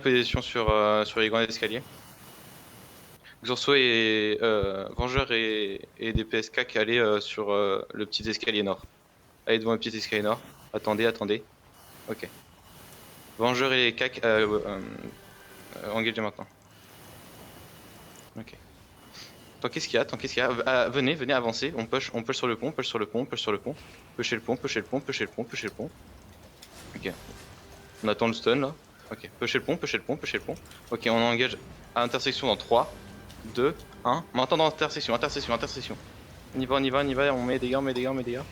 position sur les grands escaliers. Xorso et Vengeur et DPSK calés sur le petit escalier nord. Allez devant le petit escalier nord. Attendez, attendez. Ok. Vengeur et CAC engagez maintenant. Ok. Tant qu'est-ce qu'il y a, tant qu'est-ce qu'il y a. Venez, venez, avancez. On push sur le pont, push sur le pont, push sur le pont. Pushez le pont, pushez le pont, pushez le pont, pushez le pont. Ok. On attend le stun là. Ok. Pushez le pont, pushez le pont, pushez le pont. Ok, on engage à intersection dans 3, 2, 1. Maintenant dans intersection, intersection, intersection. On y va, on y va, on y va. On met des dégâts, on met des dégâts, on met des dégâts.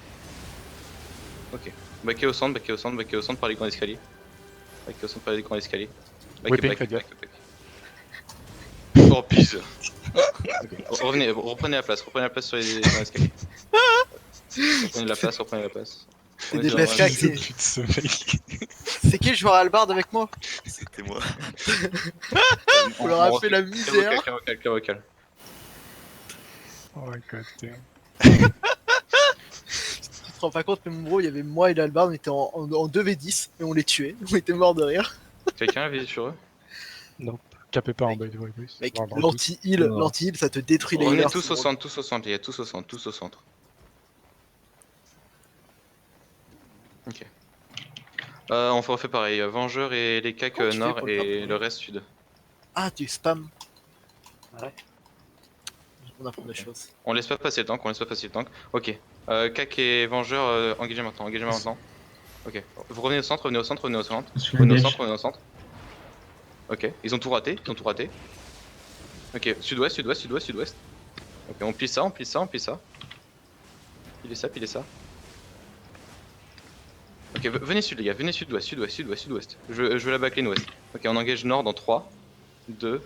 Ok. Backé au centre, backé au centre, backé au centre par les grands escaliers. Backé au centre par les grands escaliers. Whipping, faites gaffe. Oh pisse. Okay. Revenez, reprenez la place sur les escaliers. Reprenez la place, reprenez la place. C'est des PSK. C'est qui le joueur Albard avec moi? C'était moi. On leur a fait la misère. Calme, vocal. Oh my god, damn. Tu te rends pas compte, mais mon bro, il y avait moi et l'Albard, on était en 2v10 et on les tuait. On était morts de rire. Quelqu'un a visé sur eux? Non, capez pas en bas de boys. Mec, l'anti-heal, ça te détruit les healers. On est tous au centre, tous au centre, les gars, tous au centre, tous au centre. Ok. On refait pareil, Vengeur et les CAC nord et le reste sud. Ah, tu spam. Ouais. On apprend des choses. On laisse pas passer le tank, on laisse pas passer le tank. Ok. CAC et Vengeur, engagez maintenant, engagez maintenant. Ok. Vous revenez au centre, revenez au centre, revenez au centre. Revenez au centre, revenez au centre. Ok. Ils ont tout raté, ils ont tout raté. Ok. Sud-ouest, sud-ouest, sud-ouest, sud-ouest. Ok, on pile ça, on pile ça, on pile ça. Pilez ça, pilez ça. Ok, venez sud les gars, venez sud-ouest, sud-ouest, sud-ouest, sud-ouest. Je veux la backlane ouest. Ok, on engage nord dans 3, 2,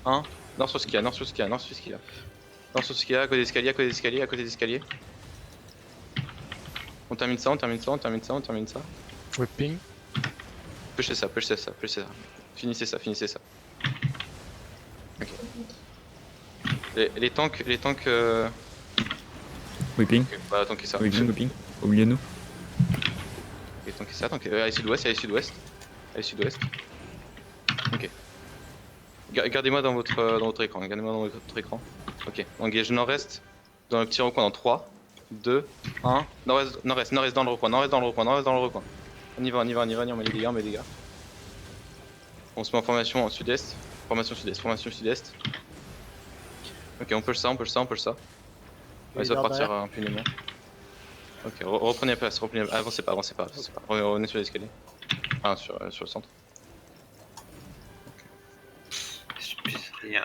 1. Nord sur ce qu'il y a, nord sur ce qu'il y a, nord sur ce qu'il y a. Nord sur ce qu'il y a, à côté des escaliers, à côté des escaliers, à côté des escaliers. On termine ça, on termine ça, on termine ça, on termine ça. Whipping. Pushez ça, pushez ça, pushez ça. Finissez ça, finissez ça. Ok. Les tanks, Whipping. Okay, bah tankez ça. Whipping. Au milieu de nous. Ok, tankez ça, tankez. Allez sud-ouest, allez sud-ouest. Allez sud-ouest. Ok. Gardez-moi dans votre écran, gardez-moi dans votre écran. Ok, engage nord-est dans le petit recoin dans 3, 2, 1. Nord-est dans le recoin, nord-est dans le recoin, nord-est dans le recoin. On y va, on y va, on y va, on met les dégâts, on met les dégâts. On se met en formation en sud-est. Formation sud-est, formation sud-est. Ok, on push ça, on push ça, on push ça. Ouais, ça va partir impunément. Ok, reprenez la place, reprenez la place. Avancez pas, avancez pas, avancez pas. Revenez sur l'escalier. Ah, sur le centre. Rien.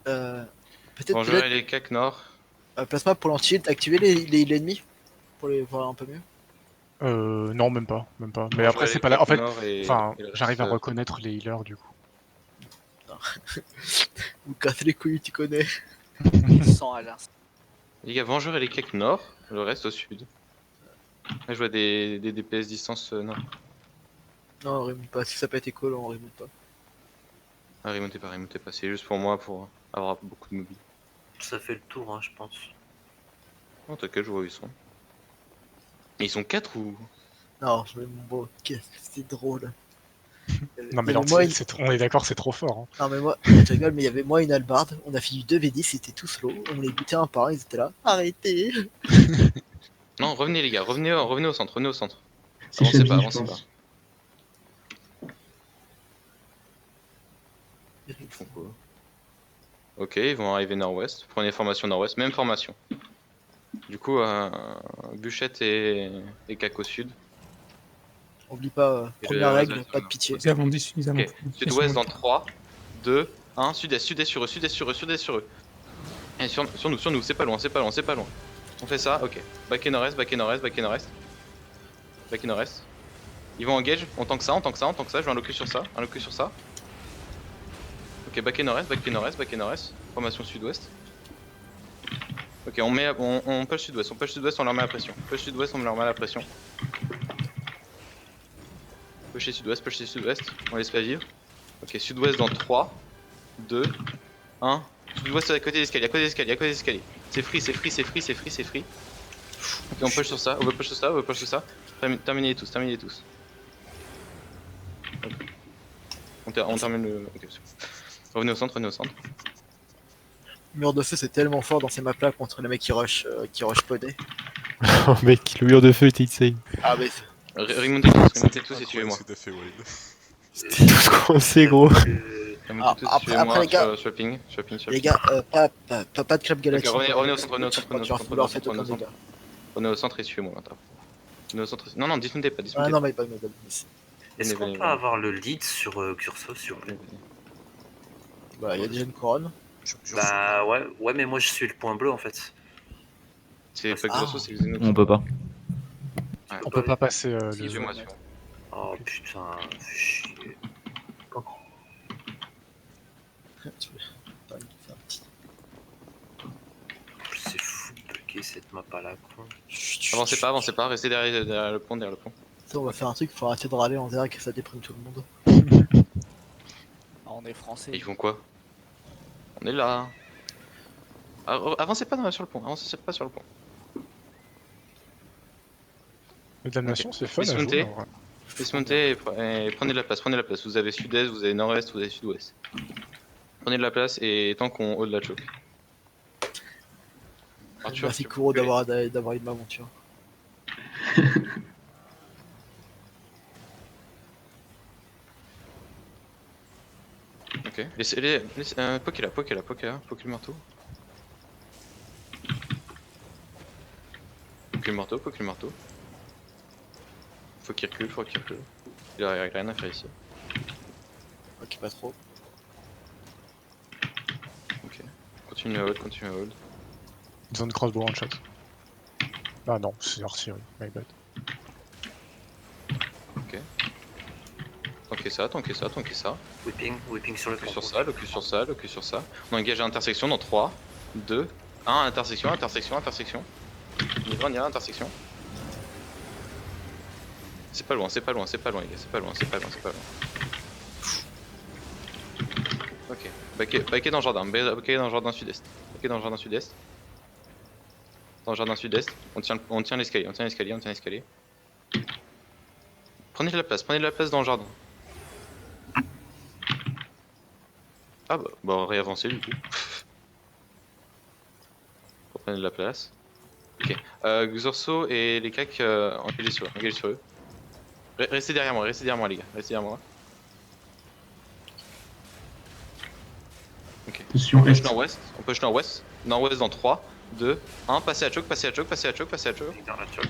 Peut-être. Vengeur et les CAC nord. Plasma pour l'anti-heal, activer les ennemis pour les voir un peu mieux. Non, même pas. Mais Vengeur après, et c'est les pas là. En CAC fait, nord et j'arrive à reste, reconnaître les healers du coup. Vous cassez les couilles, tu connais. Sans à l'instant. Les gars, Vengeur et les CAC nord, le reste au sud. Là, je vois des DPS distance nord. Non, on remonte pas. Si ça peut être école, on remonte pas. Ah, remontez pas, c'est juste pour moi pour avoir beaucoup de mobile. Ça fait le tour, hein, je pense. Oh, t'inquiète, je vois où ils sont. Mais ils sont 4 ou. Non, je mets mon beau. Qu'est-ce que c'est drôle. Non, mais on est d'accord, c'est trop fort. Hein. Non, mais moi, je rigole, mais il y avait moi et une Albarde. On a fait du 2v10, c'était tout slow. On les butait un par un, ils étaient là. Arrêtez. Non, revenez les gars, revenez au centre, revenez au centre. C'est Avancez Shelby, pas, je avancez pense. pas. Ils font quoi? Ok, ils vont arriver nord-ouest. Prenez formation nord-ouest, même formation. Du coup, Bûchette et CAC au sud. Oublie pas, première règle, pas de pitié. Ils avancent dessus, ils avancent. Ok, sud-ouest dans 3, 2, 1, sud-est sur eux, sud-est sur eux. Et sur nous, c'est pas loin. On fait ça, ok. Back et nord-est. Ils vont engage, on tank ça, je vais un locus sur ça, Ok, back et nord-est. Formation sud-ouest. Ok, on push sud-ouest, on leur met la pression. Pusher sud-ouest, on laisse pas vivre. Ok, sud-ouest dans 3, 2, 1. Sud-ouest à côté des escaliers. C'est free. Ok, on push sur ça, Terminez tous. Ok. on termine le. Ok, c'est bon. Revenez au centre, revenez au centre. Mur de feu, c'est tellement fort dans ces maps-là contre les mecs qui rush podé. Oh mec, le mur de feu était insane. Ah, mais Remontez tous et suivez-moi. Ce que t'as fait, Walid. C'était tous coincés, gros. Remontez tous et suivez-moi les gars, sur le ping. les gars, pas de club Ok, galactique. revenez au centre, revenez au centre, revenez au Tu vas centre, vouloir revenez faire au aucun centre, dégâts. revenez au centre et suivez-moi maintenant. Revenez au centre. Non, non, dismontez pas, Ah dismontez non, pas. mais pas. Est-ce qu'on venez, peut avoir le lead sur Curso, s'il vous plaît? Bah, il y a déjà une couronne. Bah ouais, mais moi je suis le point bleu en fait. C'est pas Ah. grosso, c'est le Xeno. On peut pas. Ouais. On peut pas passer Si, le suis-moi, zone. suis-moi. Oh putain, fais chier. C'est fou de bloquer cette map à la con. Avancez pas, restez derrière le pont, derrière le pont. On va faire un truc, faut arrêter de râler en direct que ça déprime tout le monde. Ah, on est français. Et ils font quoi? On est là. Ah, avancez pas sur le pont, avancez pas sur le pont. Le damnation, c'est fun à Dismontez. jouer. En vrai. Dismontez et prenez de la place, Vous avez sud-est, vous avez nord-est, vous avez sud-ouest. Prenez de la place et tant qu'on hold la choke. Arthur, Merci tu peux Kuro y aller. d'avoir eu de m'aventure. Ok, poké là, poké le marteau. Poké le marteau. Faut qu'il recule. Il a rien à faire ici. Ok, pas trop. Ok. Continue à hold. Zone crossbow en chat. Ah non, c'est artillerie, my bad. Tankez ça. Whipping sur le Locus pont. sur ça. On engage à l'intersection dans 3, 2, 1, intersection. On y va, intersection. C'est pas loin, les gars, c'est pas loin. Ok, baquet dans le jardin, sud-est. Dans le jardin sud-est, on tient l'escalier. Prenez de la place dans le jardin. Ah bah réavancer du coup. Prenez de la place. Ok. Xorso et les cacs, engagez sur eux. Restez derrière moi les gars, Ok. On push nord-ouest. Nord-ouest dans 3, 2, 1, passez à choke. Dans la choc.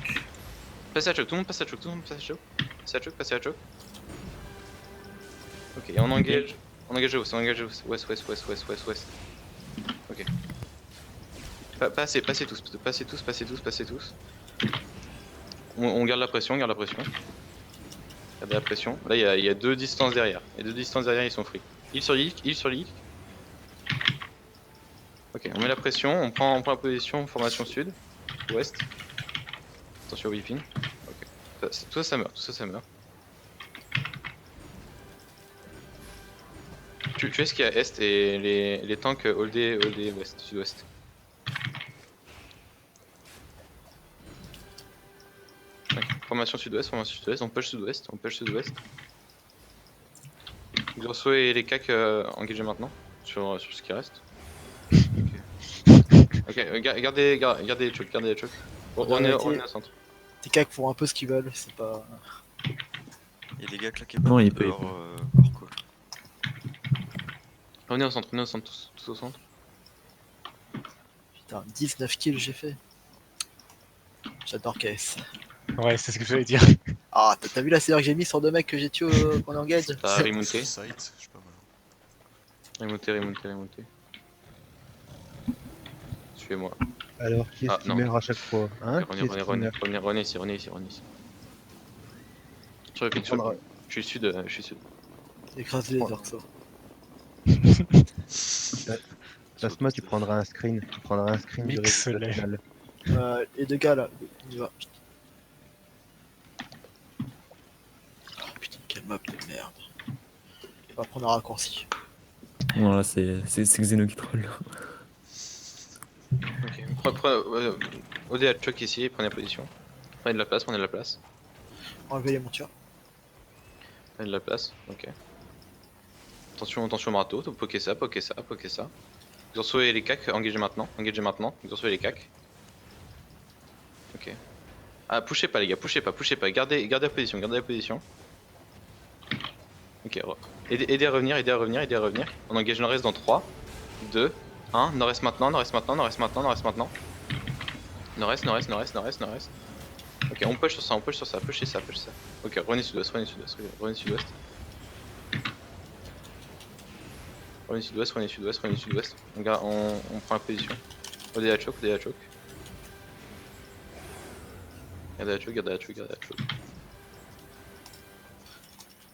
Passez à choke, tout le monde passe à choke. Passez à choke. Ok, et on engage ouest. Ok. Passez tous. On garde la pression. Gardez la pression. Là, il y a 2 distances derrière. Ils sont free. Heal sur l'île. Ok, on met la pression, on prend la position, formation sud, ouest. Attention au whipping. Ok. Tout ça meurt. Tu sais ce qu'il y a est et les tanks holdés ouest, sud-ouest. Ok, formation sud-ouest, on push sud-ouest. Grosso et les cacs engagés maintenant sur ce qui reste. Ok, gardez les chocs, On est au centre. Tes cacs font un peu ce qu'ils veulent, c'est pas. Et les gars claquez Non, il peut. hors call. Revenez au centre, tous au centre. Putain, 19 kills j'ai fait. J'adore KS. Ouais, c'est ce que j'allais dire. Ah, t'as vu la série que j'ai mis sur 2 mecs que j'ai tué qu'on est en guide? T'as remonté. Site, je sais pas mal. Remonté. Suivez-moi. Alors, qui est-ce qui non. meurt à chaque fois hein? Qui est-ce qui meurt Revenez ici. Sur le pin, je suis sud. Écrase les orxos. Plasma, tu prendras un screen. Du Mix-les. résultat final. Les 2 gars là, on y va. Oh putain, quelle map de merde. On va prendre un raccourci. Non, là, c'est Xeno qui troll. Ok. OD à choc ici, prenez la position. Prenez de la place. Enlevez les montures. Prenez de la place, ok. Attention Marato, poké ça. Xurso et les cacs, engagez maintenant. Xurso et les cacs. Ok. Ah, poussez pas les gars, poussez pas. Gardez la position, Ok, aidez à revenir. On engage nord-est dans 3, 2, 1. Nord-est maintenant. Nord-est. Ok, on push sur ça, pushez ça. Ok, revenez sud-ouest. Revenez sud-ouest. On prend la position. Gardez la choke. Gardez la choke.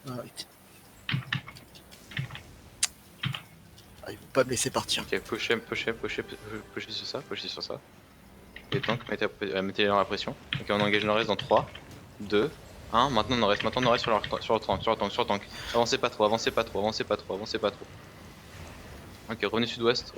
Arrête. Ah, ils vont pas me laisser partir. Ok, pushez sur ça. Les tanks, mettez dans la pression. Ok, on engage nord-est dans 3, 2, 1. Maintenant nord-est sur le tank. Avancez pas trop. Ok, revenez sud-ouest.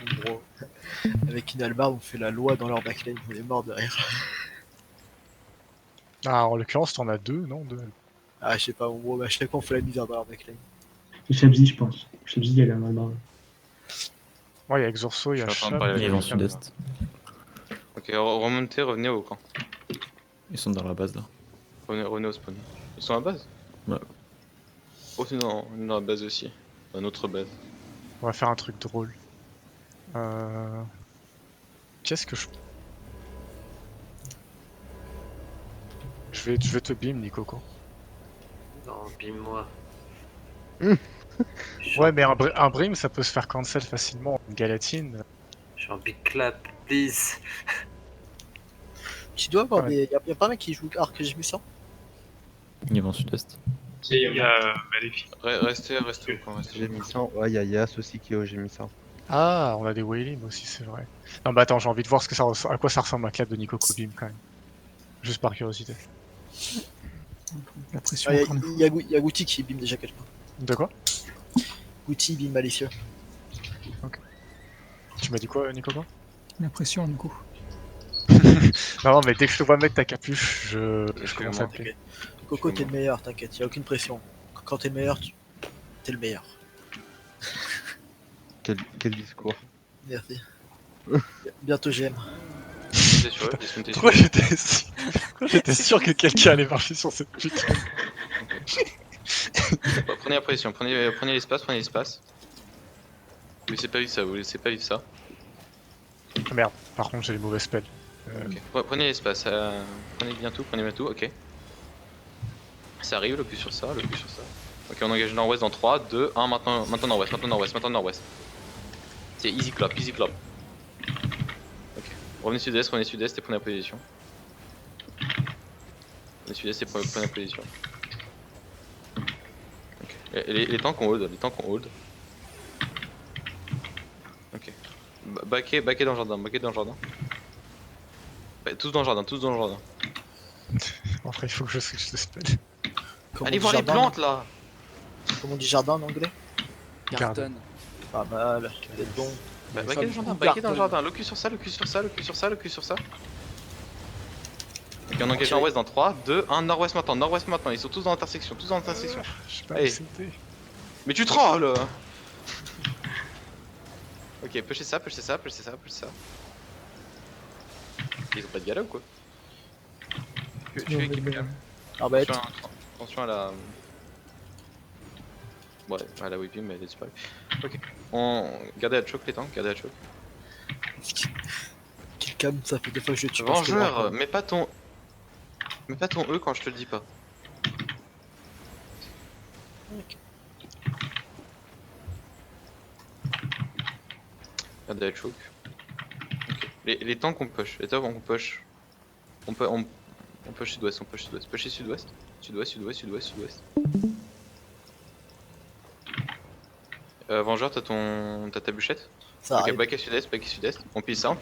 Gros. Avec une hallebarde, on fait la loi dans leur backline, on est mort de rire. Ah, en l'occurrence, t'en as deux, non deux. Ah, je sais pas, en gros, à chaque fois on fait la misère dans leur backline. Et Shabzi, je pense. Shabzi, elle a un barre. Ouais, il y a Xurso, il y a Je suis en train de Shab. parler Ils avec vont les câbles, sud-est. Ok, remontez, revenez au camp. Ils sont dans la base là. Revenez au spawn. Ils sont à la base? Ouais. Oh, c'est dans la base aussi. Dans notre base. On va faire un truc drôle. Qu'est-ce que je... Je vais te beam, Nikoko. Non, bim-moi. Ouais, mais un brim, ça peut se faire cancel facilement. Une galatine. Je suis en big clap, please. Tu dois avoir Ouais. des. Y'a pas un mec qui joue Arc Gémissant? Ils vont sud-est. Il y a Maléfique. Restez au camp, J'ai mis ça. Ouais, il y a Yas aussi qui est au j'ai mis ça. Ah, on a des Wailing aussi, c'est vrai. Non, bah attends, j'ai envie de voir à quoi ça ressemble un clap de Nikoko Beam quand même. Juste par curiosité. La pression. Ah, encore une fois. y'a Gouti qui bim déjà quelqu'un. De quoi? Gouti bim malicieux. Tu m'as dit quoi, Nikoko? La pression, du coup. Non, mais dès que je te vois mettre ta capuche, je commence à moi. te Coco, t'es le meilleur, t'inquiète, y'a aucune pression. Quand t'es le meilleur, t'es le meilleur. Quel discours. Merci. Bientôt j'aime. Dismontez sur eux, dismontez sur Pourquoi eux. j'étais sûr que quelqu'un allait marcher sur cette pute? Prenez la pression, prenez l'espace. Vous laissez pas vivre ça. Ah, merde, par contre j'ai les mauvais spells. Ok. Prenez l'espace, prenez bien tout, ok. Ça arrive, le cul sur ça. Ok, on engage nord-ouest dans 3, 2, 1, maintenant nord-ouest. C'est easy clap. Ok, revenez sud-est et prenez la position. Prenez la position. Ok, les tanks on hold. Ok, backez dans le jardin. Bah, tous dans le jardin. Après, il faut que je switch de spell. Comment Allez on dit voir les jardin, plantes là. Comment on dit jardin en anglais? Garden. Pas mal, peut-être bon. Bah, Ça backez dans le garde. jardin, le cul sur ça. Ok, on engage nord-ouest dans 3, 2, 1, nord-ouest maintenant, ils sont tous dans l'intersection, Je sais pas Allez. accepter. Mais tu trolls. Ok, pushez ça. Ils ont pas de gala ou quoi? Tu es équipé là. Arbalète. Attention à la... Ouais, à la whipping mais elle est disparue. Ok, gardez la choke les tanks, Kill cam, ça fait 2 fois que je tue. Vengeur, mets pas ton E quand je te le dis pas. Ok. Gardez la choke. Ok. Les tanks on push, les tanks on push. On push sud-ouest, Pushez sud-ouest. Vengeur, t'as ta bûchette? Ça Ok, arrive. back à sud-est. On pile ça.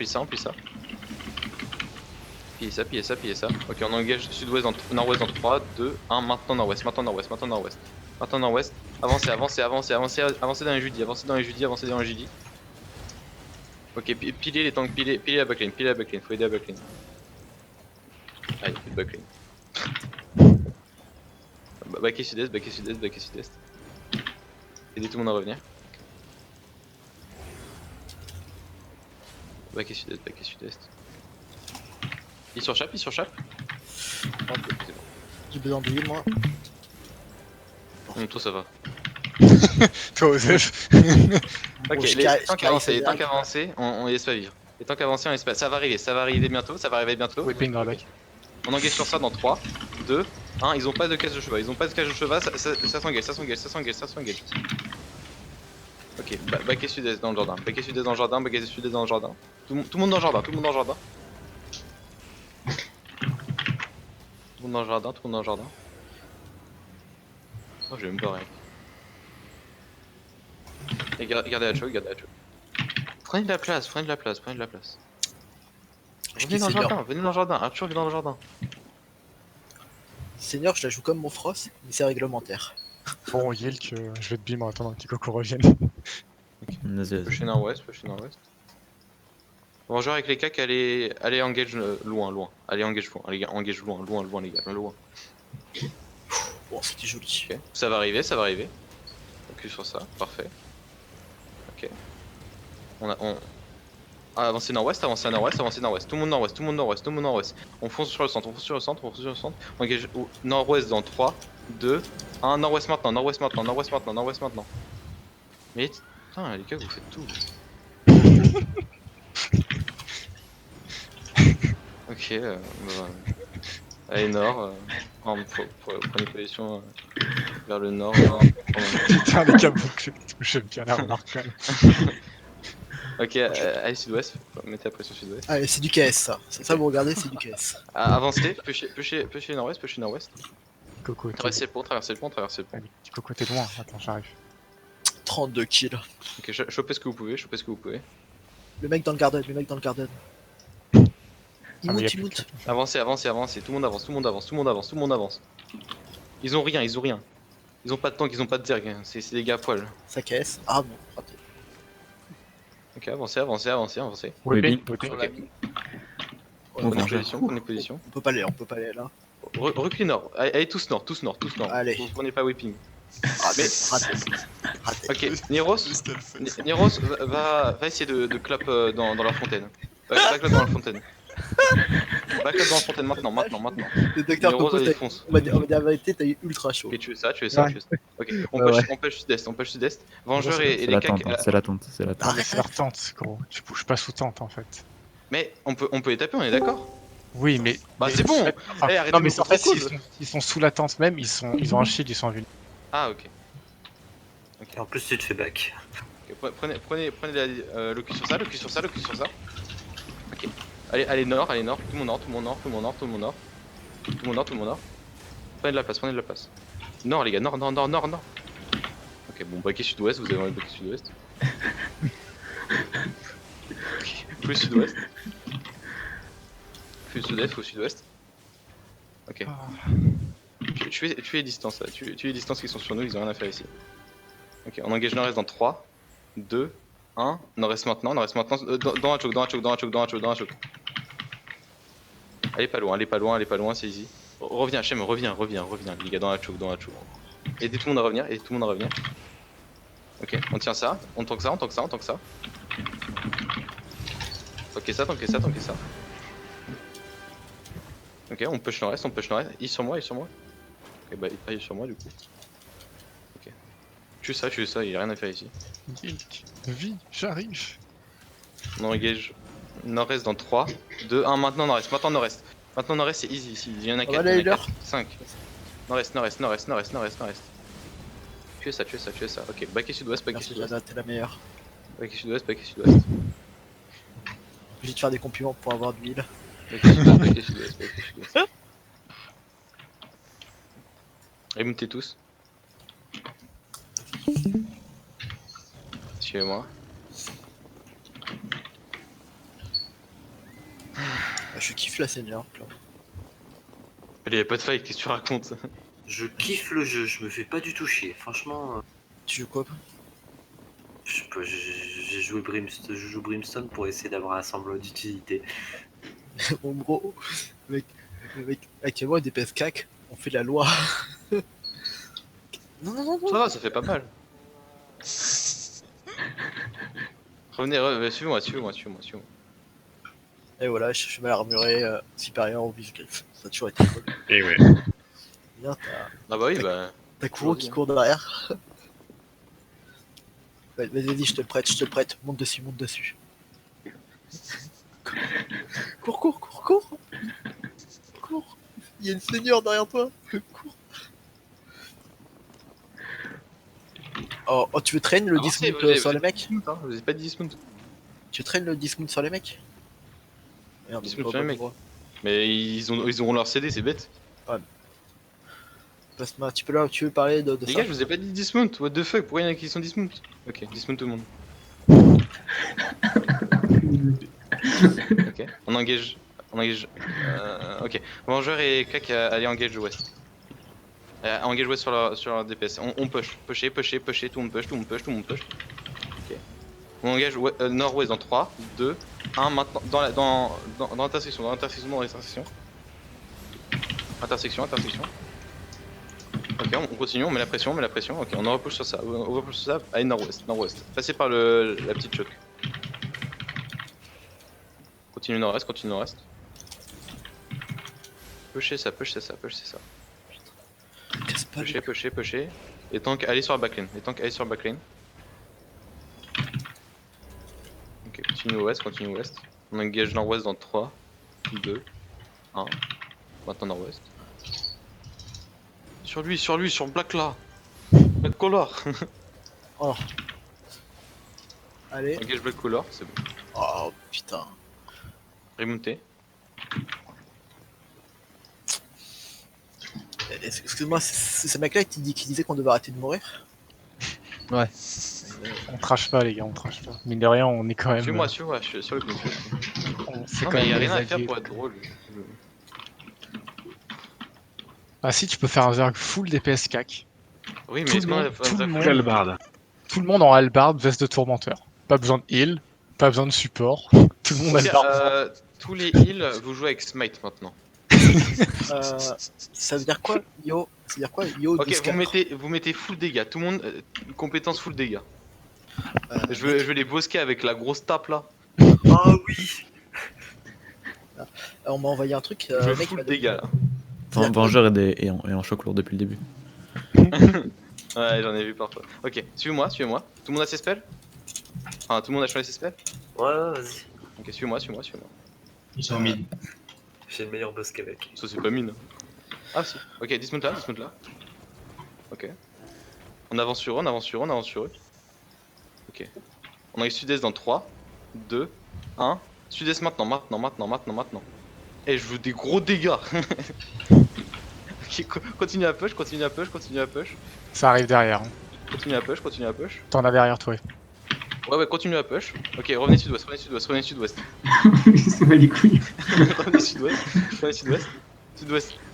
Pillez ça, pillez ça, pillez ça. Ok, on engage sud-ouest, nord-ouest dans 3, 2, 1, maintenant nord-ouest, maintenant nord-ouest, maintenant nord-ouest. Maintenant nord-ouest. Avancez, avancez, avancez, avancez, avancez dans les jeudis, avancez dans les jeudis, avancez dans les jeudis. Ok, pilez les tanks, pilez la backlane, pilez la backlane, faut aider la backlane. Ah, il y a plus de backlane. Backé sud-est, backé sud-est, backé sud-est. Aidez tout le monde à revenir. Backé sud-est, backé sud-est. Il surchape, il surchape. Oh, c'est bon. J'ai besoin d'huile, moi. Toi ça va. Toi, Osef. Ok, Bon, je les carry- tanks je carry avancés, les ça tanks direct. avancés, on les laisse pas vivre. Les tanks avancés, on les laisse pas. Ça va arriver bientôt, ça va arriver bientôt. Whipping dans la back. On engage sur ça dans 3, 2, 1, ils ont pas de cage de cheval, ils ont pas de cage de cheval, ça s'engage, ça s'engage, ça s'engage, ça s'engage. Ok, backé sud-est dans le jardin, backé sud-est dans le jardin, backé sud-est dans le jardin. Tout le monde dans le jardin, tout le monde dans le jardin. Tout le monde dans le jardin, tout le monde dans le jardin. Oh, je vais me barrer. Et gardez la choke, gardez la choke. Prenez de la place, prenez de la place, prenez de la place. Venez dans le jardin, venez dans le jardin, Arthur vient dans le jardin. Seigneur, je la joue comme mon Frost, mais c'est réglementaire. Bon, Yelk, je vais te beam en attendant que Coco revienne. Vas-y, vas-y. Pusher nord-ouest, pusher nord-ouest. Bon, genre avec les cacs, allez engage loin, loin. Allez engage loin, allez engage loin, loin, loin les gars, loin. Bon, c'était joli. Ok, ça va arriver, ça va arriver. Focus sur ça, parfait. Ok. Ah, avancez nord-ouest, avancez nord-ouest, avancez nord-ouest. Tout le monde nord-ouest, tout le monde nord-ouest, tout le monde nord-ouest. On fonce sur le centre, on fonce sur le centre, on fonce sur le centre. On engage au nord-ouest dans 3, 2, 1, nord-ouest maintenant, nord-ouest maintenant, nord-ouest maintenant, nord-ouest maintenant. Mais putain les gars, vous faites tout. Ok, allez nord, prenez position vers le nord. Putain, les gars, j'aime bien la remarque quand même. Ok, allez sud-ouest, mettez la pression sud-ouest. Allez, c'est du KS ça. C'est ça, vous regardez, c'est du KS. Avancez, pushez nord-ouest, pushez nord-ouest. Coco, t'es Traversez le pont, traversez le pont, traversez le pont. Allez, petit Coco, t'es loin. Attends, j'arrive. 32 kills. Ok, chopez ce que vous pouvez, chopez ce que vous pouvez. Le mec dans le garden, le mec dans le garden. Ah, Il mais y a moute, plus il de moute. Avancez, avancez, avancez, tout le monde avance, tout le monde avance, tout le monde avance, tout le monde avance. Ils ont rien, ils ont rien. Ils ont pas de tank, ils ont pas de zerg, c'est des gars à poil. Ça KS. Ah non, raté. Ok, avancez, avancez, avancez, avancez. Whipping, Whipping. whipping. Ok, On prenez va position, prenez position. On peut pas aller, on peut pas aller là. Reculez nord, allez tous nord, tous nord, tous nord. Allez. Vous prenez pas whipping. Raté, Mais- raté. Raté. Ok, Niros, Niros va essayer de clap dans leur fontaine. Backlap dans la fontaine. Backlap dans la fontaine maintenant, maintenant. Le docteur Niros, Coco, il t'as- fonce. on va dire la vérité, t'as eu ultra chaud. Ok, tu fais ça, tu fais ça, Ouais. tu fais ça. Ok, on Ouais, push sud-est, on push sud-est. Vengeur et C'est les la cacs. tente, hein, c'est la tente, c'est la tente. Ah, mais c'est leur tente, gros. Tu bouges pas sous tente en fait. Mais on peut les taper, on est d'accord. Oui, mais. Bah, mais- c'est bon. Enfin, Eh, arrêtez non, de mais me en fait, contre-coup. ils sont sous la tente même, ils ont un shield, ils sont invulnérables. Ah, ok. Et en plus, tu te fais back. Ok, prenez le cul sur ça, le cul sur ça, le cul sur ça. Ok. Allez nord, tout le monde nord, tout le monde nord, tout le monde nord, tout le monde nord. Tout le monde nord, tout le monde nord. Prenez de la place, prenez de la place. Nord les gars, nord. Ok, bon, baquet sud-ouest, vous avez envie de baquet sud-ouest. Ok, plus sud-ouest. Plus sud-est, au sud-ouest. Ok. Tuez les distances là, tuez les distances qui sont sur nous, ils ont rien à faire ici. Ok, on engage nord-est dans 3, 2, 1, nord-est maintenant, dans la choke. Allez pas loin, c'est easy. Reviens, Hachem, reviens, les gars, dans la choke. Aidez tout le monde à revenir, Ok, on tient ça, on tank ça. Tankez ça. Ok, on push nord-est, il est sur moi. Ok, bah il est sur moi du coup. Ok. Tu ça, il a rien à faire ici. Yelk, vie, j'arrive. On engage nord-est dans 3, 2, 1, maintenant nord-est. Maintenant nord-est c'est easy ici, il y en a On 4, va aller leur. 5. Nord-est. Tuez ça. Ok, baquet sud-ouest. Merci Jana, t'es la meilleure. Baquet sud-ouest. J'ai de faire des compliments pour avoir de l'huile. Baquet sud-ouest. Remontez tous. Suivez-moi. Je kiffe la seigneur. Allez, y'a pas de fight, qu'est-ce que tu racontes? Je kiffe le jeu, je me fais pas du tout chier. Franchement, Tu joues quoi? je sais pas, j'ai joué Brimstone, je joue Brimstone pour essayer d'avoir un semblant d'utilité. En gros, actuellement, des PS CAC, on fait la loi. Non. Ça va, ça fait pas mal. Revenez, suivez-moi. Et voilà, je suis mal armuré, supérieur au Vizgrif. Ça a toujours été cool. Et ouais. Bien, Ah bah oui, bah. t'as Kuro qui court derrière. Vas-y, je te le prête. Monte dessus. Cours. Il y a une seigneur derrière toi. Cours. Oh, tu veux traîner le Avancez, dismount vous avez- sur les mecs? Hein, je vous ai pas dit dismount. Tu traînes le dismount sur les mecs? Merde, Dismount pas sur les bon mecs. endroit. Mais ils auront leur CD, c'est bête. Passe-moi, tu veux parler de Les ça? gars, je vous ai pas dit dismount, what the fuck, pourquoi il y en a qui sont dismount? Ok, dismount tout le monde. Ok, on engage. Ok, Vengeur et Clac allez engage ouest. Engage ouest sur leur DPS. On push, pusher, tout le monde push. Ok. On engage nord-ouest dans 3, 2, 1 maintenant dans l'intersection. Intersection. Ok, on continue, on met la pression. Ok, on en repush sur ça. Allez, nord-ouest. Passez par la petite choc. Continue nord-est. Pushez ça. Casse pas les- Pusher. Et tank, allez sur la backlane. Ok, continue ouest. On engage nord-ouest dans 3, 2, 1. Maintenant nord-ouest. Sur lui, sur le black là. Black color. Oh. Allez. Engage black color, c'est bon. Oh putain. Remonter. Excuse-moi, c'est ce mec-là qui disait qu'on devait arrêter de mourir? Ouais. On trash pas, les gars, on trash pas. Mine de rien, on est quand même. Suis-moi, je suis sur le coup. C'est Non quand mais y'a même rien à des faire alliés. pour être drôle. Ah si, tu peux faire un Zerg full DPS CAC. Oui mais Tout est-ce le qu'on a monde- tout le monde- Galbard. Tout le monde en halberd, veste de tourmenteur. Pas besoin de heal, pas besoin de support. Tout le monde Ok, halberd. tous les heals, vous jouez avec Smite maintenant. Ça veut dire quoi, Yo? Ça veut dire quoi, Yo? Ok, Discord vous mettez full dégâts, tout le monde, compétence full dégâts. Je mec, veux les bosquer avec la grosse tape là. Ah oui. on m'a envoyé un truc. Je veux Mec, full m'a dégâts là. Vengeur est en choc lourd depuis le début. Ouais, j'en ai vu parfois. Ok, suivez-moi. Tout le monde a ses spells? Enfin, tout le monde a changé ses spells? Ouais, vas-y. Ok, suivez-moi. Ils sont mid. J'ai le meilleur boss qu'avec. Ça c'est pas mine. Ah si. Ok, dismount là. Ok. On avance sur eux. Ok. On arrive sud-est dans 3, 2, 1. Sud-est maintenant. Et je veux des gros dégâts. Ok, continue à push. Ça arrive derrière. Hein. Continue à push. T'en as derrière toi. Ouais, continue à push. Ok, revenez sud-ouest. C'est pas les couilles. Revenez sud-ouest.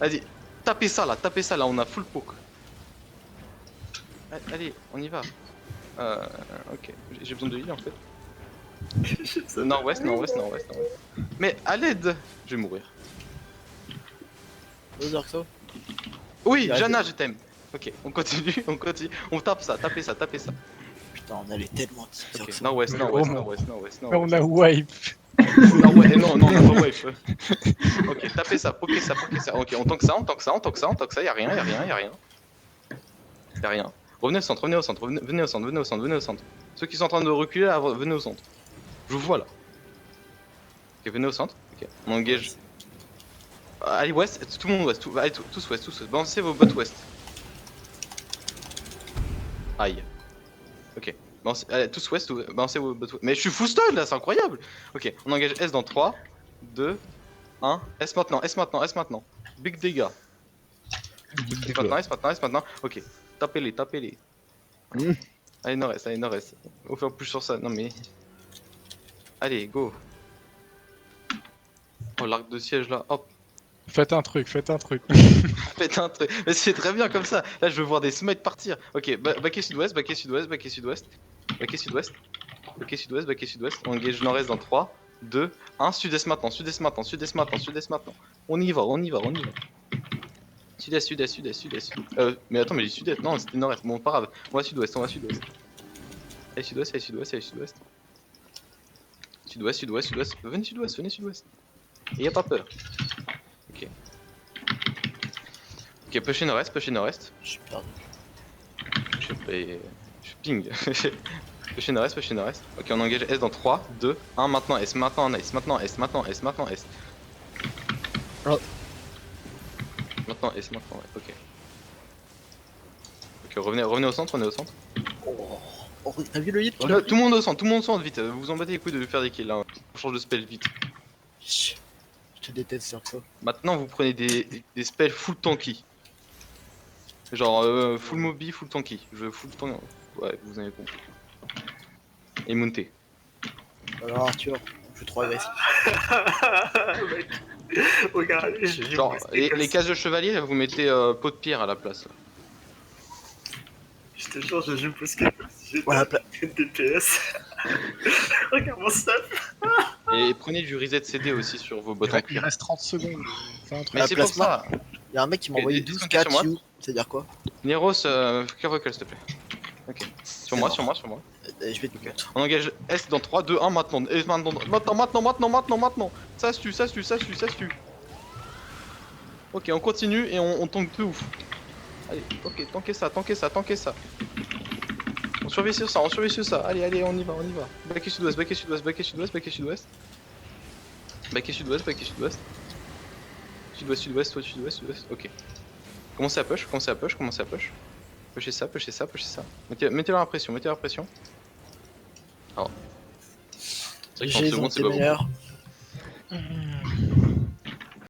Vas-y, tapez ça là, on a full poke. Allez, on y va. Ok, j'ai besoin de heal en fait. Nord-ouest. Mais à l'aide, je vais mourir. Vas-y, Arxo. Oui, Là, Jana, je t'aime. Ok, on continue. On tape ça. Putain, on allait tellement dire Ok, que ça. nord-ouest. On a wipe. Non, on a pas wipe. Ok, tapez ça, poquez ça. Ok, on tank ça, y'a rien. Revenez au centre. Ceux qui sont en train de reculer là, venez au centre. Je vous vois là. Ok, venez au centre. Ok, on engage. Allez, ouest, tout le monde ouest. Allez, tous ouest. Balancez vos bottes ouest. Aïe. Ok. Allez, tous ouest, balancez vos bottes ouest. Mais je suis full stun là, c'est incroyable. Ok, on engage S dans 3, 2, 1. S maintenant. Big dégâts. S maintenant. Ok, tapez-les. Allez, nord-est. On va faire plus sur ça. Non mais. Allez, go. Oh, l'arc de siège là, hop. Faites un truc, faites un truc. Faites un truc. Mais c'est très bien comme ça. Là, je veux voir des smites partir. Ok, baquet sud-ouest, baquet sud-ouest, baquet sud-ouest. Baquet sud-ouest. Baquet sud-ouest, baquet sud-ouest. On engage nord-est dans 3, 2, 1. Sud-est maintenant, sud-est maintenant, sud-est maintenant, sud-est maintenant. On y va, on y va, on y va. Sud-est, sud-est, sud-est, sud-est. Mais attends, mais j'ai sud-est. Non, c'était nord-est. Bon, pas grave. On va sud-ouest, on va sud-ouest. Allez, sud-ouest, allez, sud-ouest, allez, sud-ouest. Sud-ouest, sud-ouest, sud-ouest. Venez sud-ouest, venez sud-ouest. Et y a pas peur. Ok. Ok, pusher nord-est, pusher nord-est. Je suis perdu. Je ping. Pusher nord-est, pusher nord-est. Ok, on engage S dans 3, 2, 1. Maintenant S, maintenant S, maintenant S, maintenant S, maintenant S. Oh. Maintenant S, maintenant ouais, ok. Ok, revenez au centre, revenez au centre. Oh, t'as vu le hit Tout le monde au centre, vite. Vous vous en battez les couilles de faire des kills là. On change de spell vite. Je te déteste sur ça. Maintenant vous prenez des spells full tanky. Genre full mobi, full tanky. Je veux full tanky. Ouais, vous avez compris. Et monter. Alors Arthur, je suis trop agressif. Mec, regardez, Genre les cases de chevalier, là, vous mettez pot de pierre à la place. Je te jure, je joue parce que j'ai Voilà, une DPS. Regarde mon stuff. Et prenez du reset CD aussi sur vos bottes en Il cuir. reste 30 secondes. Fais un truc. Mais la c'est pour plasma. ça. Y'a un mec qui m'a envoyé 12 descendez sur moi. KQ, c'est-à-dire quoi? Neros, carvocal s'il te plaît. Ok. Sur moi, sur moi, sur moi. Je vais te mettre. On engage S dans 3, 2, 1 maintenant. Et maintenant. Ça se tue, ça se tue, ça se tue, ça se tue. Ok, on continue et on tank de ouf. Allez, ok, tankez ça, tankez ça, tankez ça. On surveille sur ça, on surveille sur ça. Allez, allez, on y va, on y va. Baquet sud-ouest, baquet sud-ouest, baquet sud-ouest, baquet sud-ouest. Baquet sud-ouest, baquet sud-ouest. Sud-ouest, sud-ouest, sud-ouest, sud-ouest. Ok. Commencez à push, commencez à push, commencez à push. Pushez ça, pushez ça, pushez ça. Mettez-le à la pression, mettez-le à la pression. Alors. C'est vrai que 30 J'ai secondes, c'est été pas beaucoup. meilleur.